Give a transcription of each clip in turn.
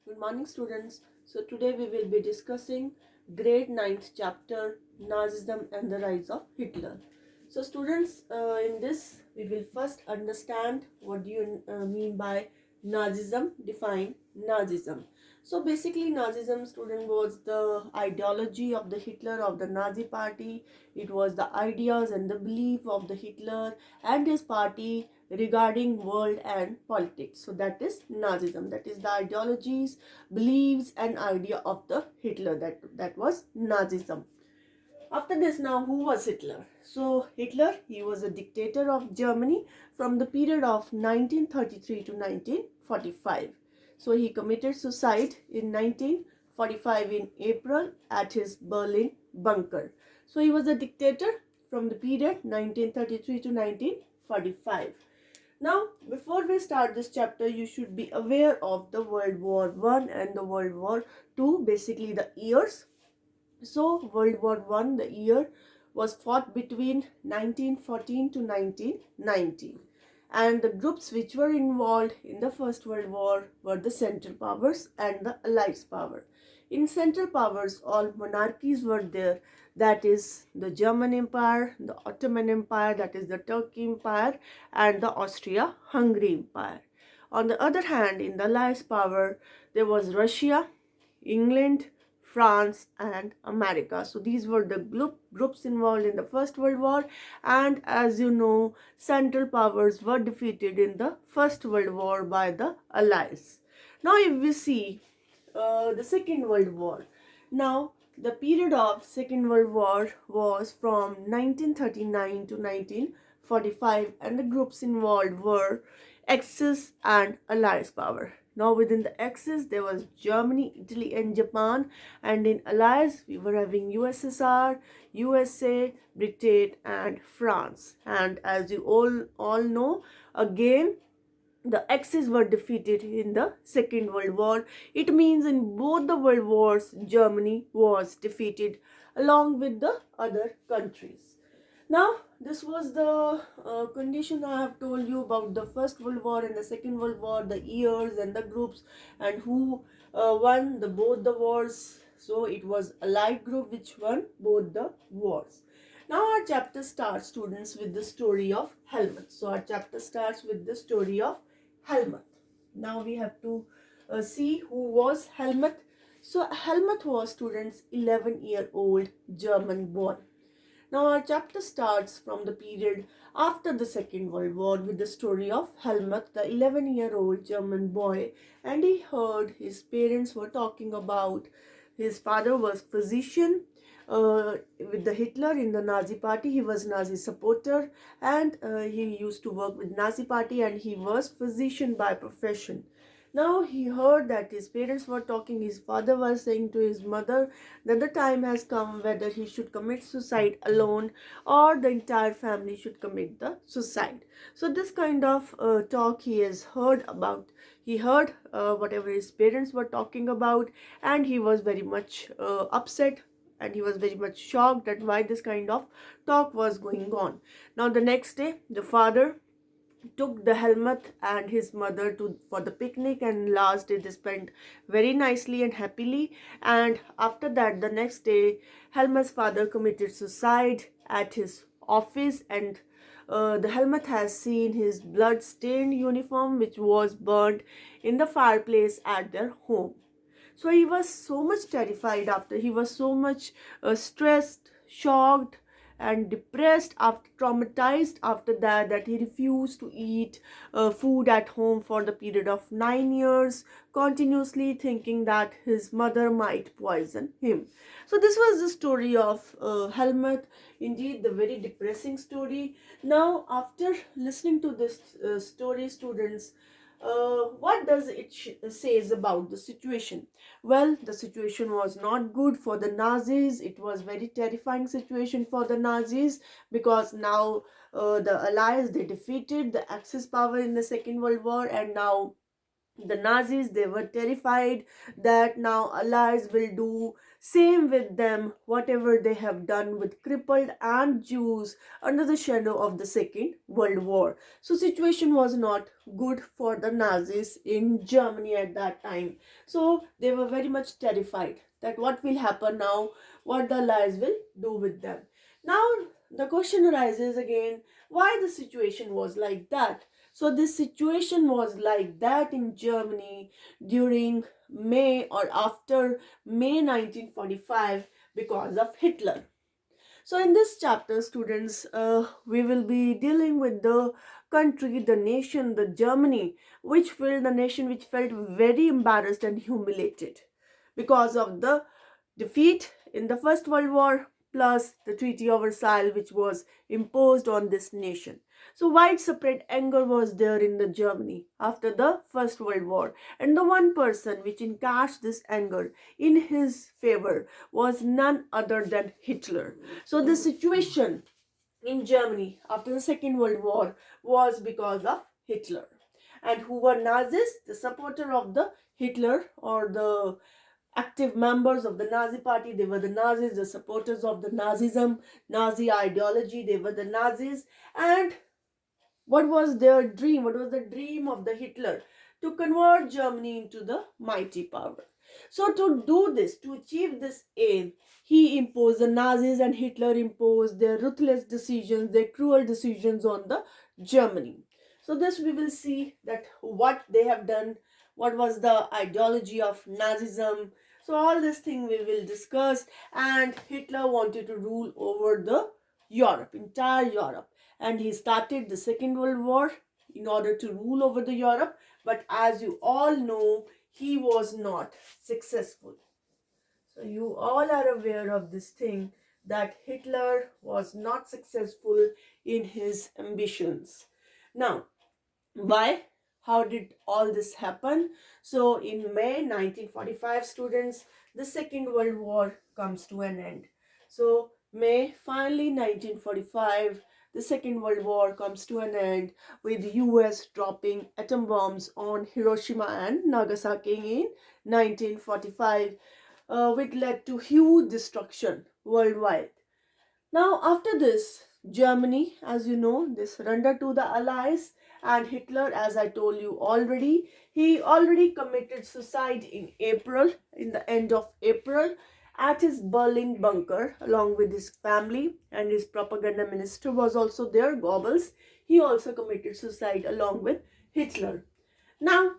Good morning, students. So today we will be discussing grade 9th chapter, Nazism and the rise of Hitler. So students, in this we will first understand what do you mean by Nazism. Define Nazism. So basically Nazism, student, was the ideology of the Hitler, of the Nazi party. It was the ideas and the belief of the Hitler and his party regarding world and politics. So that is Nazism. That is the ideologies, beliefs and idea of the Hitler. That was Nazism. After this, now who was Hitler? So Hitler, he was a dictator of Germany from the period of 1933 to 1945. So he committed suicide in 1945 in April at his Berlin bunker. So he was a dictator from the period 1933 to 1945. Now, before we start this chapter, you should be aware of the World War One and the World War Two, basically the years. So, World War One, the year was fought between 1914 to 1919. And the groups which were involved in the First World War were the Central Powers and the Allied Power. In Central Powers, all monarchies were there. That is the German Empire, the Ottoman Empire, that is the Turkey Empire, and the Austria-Hungary Empire. On the other hand, in the Allied Power, there was Russia, England, France and America. So these were the groups involved in the First World War, and as you know, Central Powers were defeated in the First World War by the Allies. Now if we see the Second World War. Now the period of Second World War was from 1939 to 1945 and the groups involved were Axis and Allies power. Now within the Axis there was Germany, Italy and Japan, and in Allies we were having USSR, USA, Britain and France. And as you all know, again the Axis were defeated in the Second World War. It means in both the world wars, Germany was defeated along with the other countries. Now, this was the condition I have told you about the First World War and the Second World War, the years and the groups, and who won both the wars. So it was Allied group which won both the wars. Now our chapter starts, students, with the story of Helmut. So our chapter starts with the story of Helmut. Now we have to see who was Helmut. So Helmut was, students, 11-year-old German boy. Now our chapter starts from the period after the Second World War with the story of Helmut, the 11-year-old German boy, and he heard his parents were talking about his father was physician with the Hitler in the Nazi party. He was Nazi supporter and he used to work with Nazi party and he was physician by profession. Now he heard that his parents were talking, his father was saying to his mother that the time has come whether he should commit suicide alone or the entire family should commit the suicide. So this kind of talk he has heard about. He heard whatever his parents were talking about and he was very much upset and he was very much shocked at why this kind of talk was going on. Now the next day the father took the Helmut and his mother to for the picnic, and last day they spent very nicely and happily. And after that, the next day, Helmut's father committed suicide at his office, and the Helmut has seen his blood-stained uniform which was burned in the fireplace at their home. So he was so much terrified after, he was so much stressed, shocked and depressed, after traumatized after that he refused to eat food at home for the period of 9 years, continuously thinking that his mother might poison him. So this was the story of Helmut, indeed the very depressing story. Now after listening to this story, students, what does it says about the situation? Well, the situation was not good for the Nazis. It was very terrifying situation for the Nazis because now the Allies, they defeated the Axis power in the Second World War, and now The Nazis, they were terrified that now allies will do same with them whatever they have done with crippled and Jews under the shadow of the Second World War. So situation was not good for the Nazis in Germany at that time. So they were very much terrified that what will happen now, what the allies will do with them. Now the question arises again, why the situation was like that. So this situation was like that in Germany during May or after May 1945 because of Hitler. So in this chapter, students, we will be dealing with the country, the nation, the Germany, the nation which felt very embarrassed and humiliated because of the defeat in the First World War plus the Treaty of Versailles which was imposed on this nation. So widespread anger was there in the Germany after the First World War, and the one person which encashed this anger in his favor was none other than Hitler. So the situation in Germany after the Second World War was because of Hitler. And who were Nazis? The supporter of the Hitler, or the active members of the Nazi party. They were the Nazis, the supporters of the Nazism, Nazi ideology. They were the Nazis. And what was their dream? What was the dream of the Hitler? To convert Germany into the mighty power. So to do this, to achieve this aim, he imposed, the Nazis and Hitler imposed their ruthless decisions, their cruel decisions on the Germany. So this we will see that what they have done, what was the ideology of Nazism. So all this thing we will discuss. And Hitler wanted to rule over the Europe, entire Europe. And he started the Second World War in order to rule over the Europe. But as you all know, he was not successful. So you all are aware of this thing, that Hitler was not successful in his ambitions. Now, why? How did all this happen? So in May 1945, students, the Second World War comes to an end. So May, finally 1945, the Second World War comes to an end with US dropping atom bombs on Hiroshima and Nagasaki in 1945, which led to huge destruction worldwide. Now, after this, Germany, as you know, they surrendered to the Allies, and Hitler, as I told you already, he already committed suicide in April, in the end of April, at his Berlin bunker, along with his family, and his propaganda minister was also there, Goebbels. He also committed suicide along with Hitler. Now,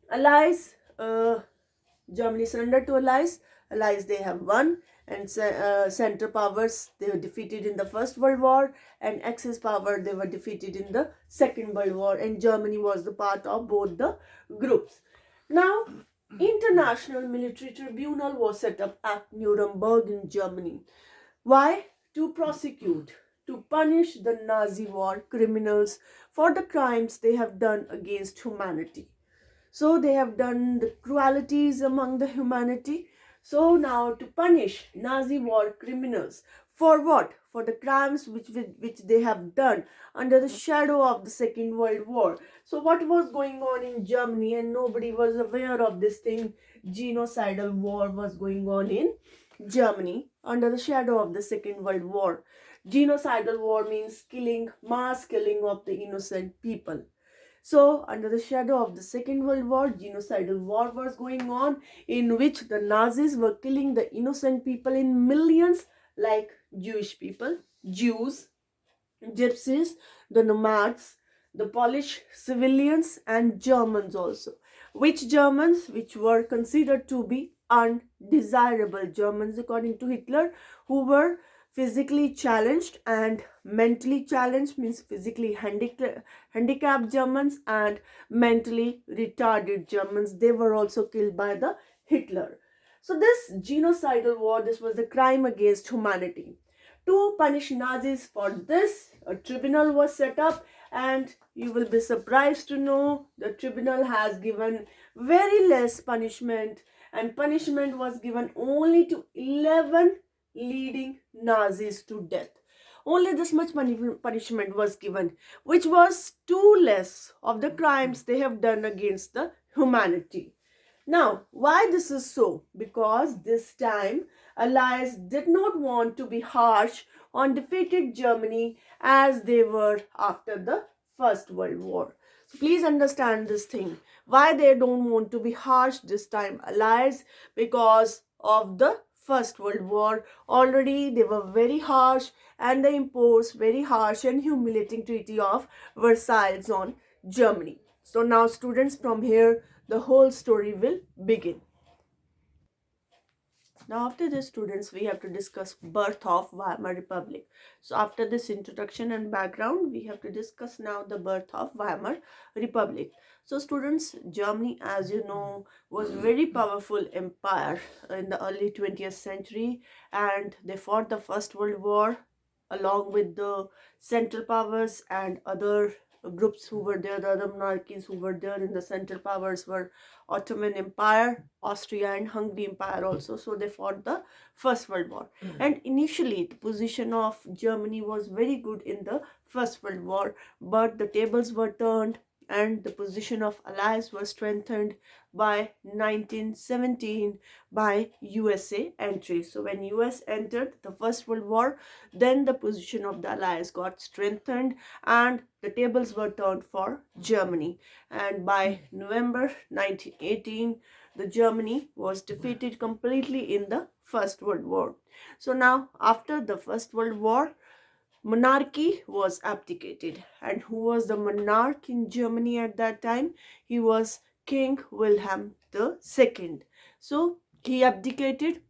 Allies, Germany surrendered to Allies. Allies, they have won, and Central Powers, they were defeated in the First World War, and Axis power, they were defeated in the Second World War, and Germany was the part of both the groups. Now, International Military Tribunal was set up at Nuremberg in Germany. Why? To prosecute, to punish the Nazi war criminals for the crimes they have done against humanity. So they have done the cruelties among the humanity. So now to punish Nazi war criminals for what? For the crimes which they have done under the shadow of the Second World War. So what was going on in Germany, and nobody was aware of this thing? Genocidal war was going on in Germany under the shadow of the Second World War. Genocidal war means killing, mass killing of the innocent people. So, under the shadow of the Second World War, genocidal war was going on, in which the Nazis were killing the innocent people in millions, like Jewish people, Jews, Gypsies, the nomads, the Polish civilians, and Germans also. Which Germans? Which were considered to be undesirable Germans according to Hitler, who were physically challenged and mentally challenged, means physically handicapped Germans and mentally retarded Germans. They were also killed by the Hitler. So this genocidal war, this was a crime against humanity. To punish Nazis for this, a tribunal was set up, and you will be surprised to know the tribunal has given very less punishment, and punishment was given only to 11 leading Nazis to death. only this much punishment was given, which was too less of the crimes they have done against the humanity. Now, why this is so? Because this time Allies did not want to be harsh on defeated Germany as they were after the First World War. So please understand this thing. Why they don't want to be harsh this time Allies? Because of the First World War. Already they were very harsh and they imposed very harsh and humiliating Treaty of Versailles on Germany. So now students, from here the whole story will begin. Now after this students, we have to discuss birth of Weimar Republic. So after this introduction and background, we have to discuss now the birth of Weimar Republic. So students, Germany, as you know, was very powerful empire in the early 20th century, and they fought the First World War along with the Central Powers and other groups who were there, the other monarchies who were there in the Central Powers were Ottoman Empire, Austria and Hungary Empire also. So they fought the First World War. And initially the position of Germany was very good in the First World War, but the tables were turned and the position of Allies was strengthened by 1917 by USA entry. So when US entered the First World War, then the position of the Allies got strengthened and the tables were turned for Germany. And by November 1918, the Germany was defeated completely in the First World War. So now after the First World War, monarchy was abdicated. And who was the monarch in Germany at that time? He was King Wilhelm II. So he abdicated,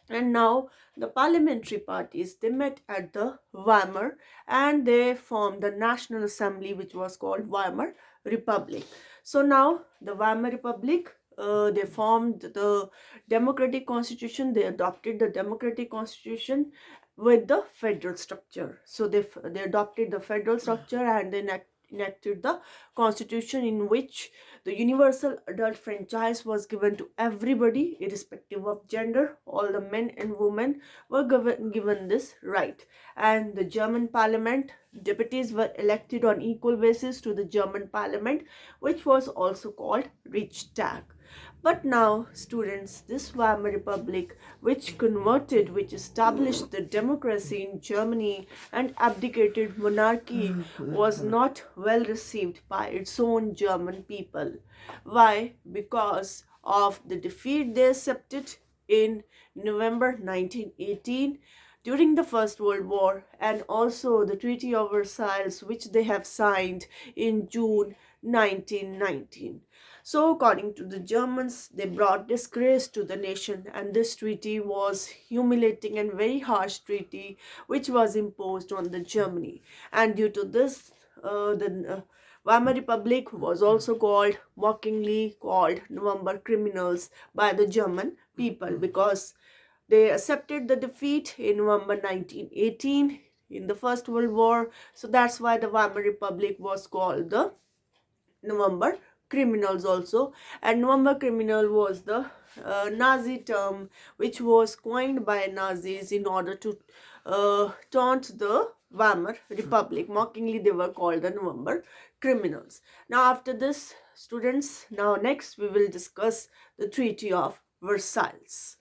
and now the parliamentary parties, they met at the Weimar and they formed the National Assembly, which was called Weimar Republic. So now the Weimar Republic, they formed the democratic constitution. They adopted the democratic constitution with the federal structure. So they adopted the federal structure and they enacted the constitution, in which the universal adult franchise was given to everybody irrespective of gender. All the men and women were given this right. And the German parliament, deputies were elected on equal basis to the German parliament, which was also called Reichstag. But now students, this Weimar Republic, which established the democracy in Germany and abdicated monarchy, was not well received by its own German people. Why? Because of the defeat they accepted in November 1918 during the First World War, and also the Treaty of Versailles, which they have signed in June 1919. So according to the Germans, they brought disgrace to the nation, and this treaty was humiliating and very harsh treaty which was imposed on the Germany. And due to this, the Weimar Republic was also mockingly called November criminals by the German people, because they accepted the defeat in November 1918 in the First World War. So that's why the Weimar Republic was called the November criminals also. And November criminal was the Nazi term which was coined by Nazis in order to taunt the Weimar Republic. Mockingly they were called the November criminals. Now after this students, now next we will discuss the Treaty of Versailles.